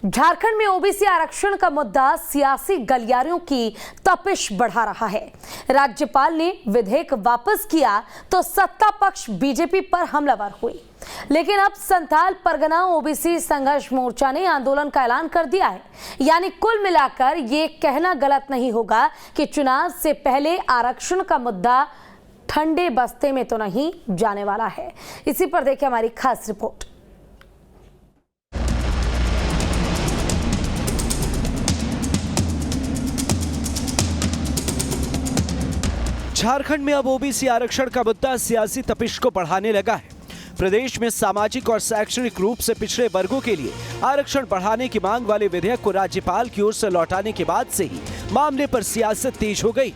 झारखंड में ओबीसी आरक्षण का मुद्दा सियासी गलियारों की तपिश बढ़ा रहा है। राज्यपाल ने विधेयक वापस किया तो सत्ता पक्ष बीजेपी पर हमलावर हुई, लेकिन अब संथाल परगना ओबीसी संघर्ष मोर्चा ने आंदोलन का ऐलान कर दिया है। यानी कुल मिलाकर ये कहना गलत नहीं होगा कि चुनाव से पहले आरक्षण का मुद्दा ठंडे बस्ते में तो नहीं जाने वाला है। इसी पर देखिए हमारी खास रिपोर्ट। झारखंड में अब ओबीसी आरक्षण का मुद्दा सियासी तपिश को बढ़ाने लगा है। प्रदेश में सामाजिक और शैक्षणिक रूप से पिछड़े वर्गों के लिए आरक्षण बढ़ाने की मांग वाले विधेयक को राज्यपाल की ओर से लौटाने के बाद से ही मामले पर सियासत तेज हो गई।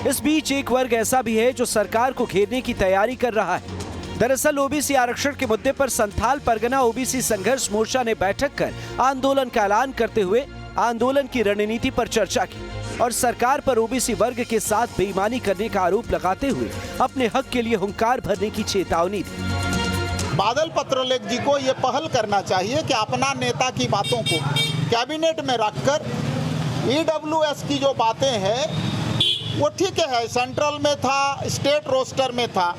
इस बीच एक वर्ग ऐसा भी है जो सरकार को घेरने की तैयारी कर रहा है। दरअसल ओबीसी आरक्षण के मुद्दे पर संथाल परगना ओबीसी संघर्ष मोर्चा ने बैठक कर आंदोलन का ऐलान करते हुए आंदोलन की रणनीति पर चर्चा की और सरकार पर ओबीसी वर्ग के साथ बेईमानी करने का आरोप लगाते हुए अपने हक के लिए हुंकार भरने की चेतावनी दी। बादल पत्रलेख जी को ये पहल करना चाहिए कि अपना नेता की बातों को कैबिनेट में रखकर ईडब्ल्यूएस की जो बातें हैं वो ठीक है, सेंट्रल में था, स्टेट रोस्टर में था,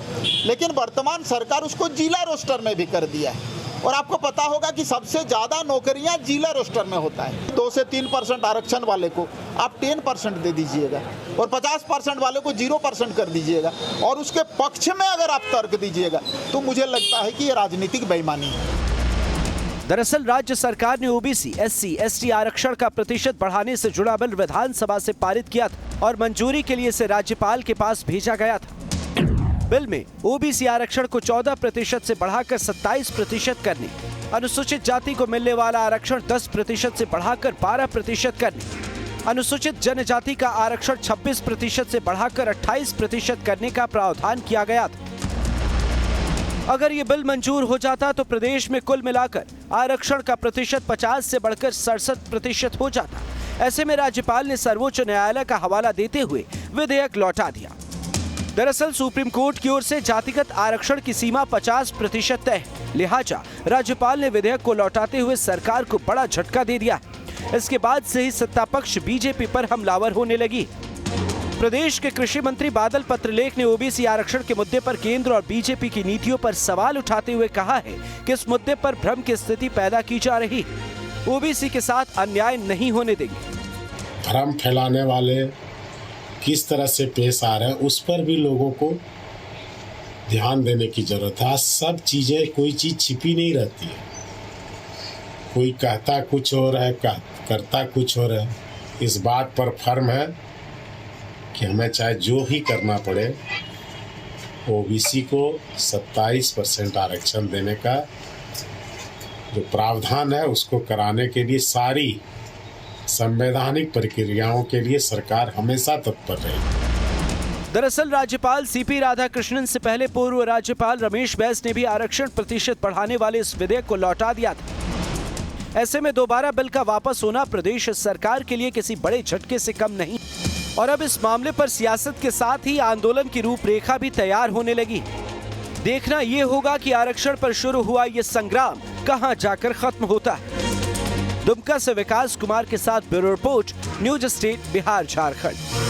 लेकिन वर्तमान सरकार उसको जिला रोस्टर में भी कर दिया है। और आपको पता होगा कि सबसे ज़्यादा नौकरियां जिला रोस्टर में होता है। 2 से 3% आरक्षण वाले को आप 10% दे दीजिएगा और 50% वाले को 0% कर दीजिएगा और उसके पक्ष में अगर आप तर्क दीजिएगा तो मुझे लगता है कि ये राजनीतिक बेईमानी है। दरअसल राज्य सरकार ने ओबीसी, एससी, एसटी आरक्षण का प्रतिशत बढ़ाने से जुड़ा बिल विधानसभा से पारित किया था और मंजूरी के लिए इसे राज्यपाल के पास भेजा गया था। बिल में ओबीसी आरक्षण को 14% से बढ़ाकर 27% करने, अनुसूचित जाति को मिलने वाला आरक्षण 10% से बढ़ाकर 12% करने, अनुसूचित जनजाति का आरक्षण 26% से बढ़ाकर 28% करने का प्रावधान किया गया था। अगर ये बिल मंजूर हो जाता तो प्रदेश में कुल मिलाकर आरक्षण का प्रतिशत 50 से बढ़कर 67% हो जाता। ऐसे में राज्यपाल ने सर्वोच्च न्यायालय का हवाला देते हुए विधेयक लौटा दिया। दरअसल सुप्रीम कोर्ट की ओर से जातिगत आरक्षण की सीमा 50% तय है, लिहाजा राज्यपाल ने विधेयक को लौटाते हुए सरकार को बड़ा झटका दे दिया। इसके बाद से ही सत्ता पक्ष बीजेपी पर हमलावर होने लगी। प्रदेश के कृषि मंत्री बादल पत्रलेख ने ओबीसी आरक्षण के मुद्दे पर केंद्र और बीजेपी की नीतियों पर सवाल उठाते हुए कहा है कि इस मुद्दे पर भ्रम की स्थिति पैदा की जा रही है। ओबीसी के साथ अन्याय नहीं होने देंगे। भ्रम फैलाने वाले किस तरह से पेश आ रहे हैं उस पर भी लोगों को ध्यान देने की जरूरत है। सब चीजें, कोई चीज छिपी नहीं रहती है। कोई कहता कुछ और है, करता कुछ और है। इस बात पर फर्म है कि हमें चाहे जो ही करना पड़े ओबीसी को 27% आरक्षण देने का जो प्रावधान है उसको कराने के लिए सारी संवैधानिक प्रक्रियाओं के लिए सरकार हमेशा तत्पर रहेगी। दरअसल राज्यपाल सीपी राधाकृष्णन से पहले पूर्व राज्यपाल रमेश बैस ने भी आरक्षण प्रतिशत बढ़ाने वाले इस विधेयक को लौटा दिया था। ऐसे में दोबारा बिल का वापस होना प्रदेश सरकार के लिए किसी बड़े झटके से कम नहीं और अब इस मामले पर सियासत के साथ ही आंदोलन की रूपरेखा भी तैयार होने लगी। देखना ये होगा कि आरक्षण पर शुरू हुआ ये संग्राम कहां जाकर खत्म होता है। दुमका से विकास कुमार के साथ bureau report, news state, Bihar, Jharkhand.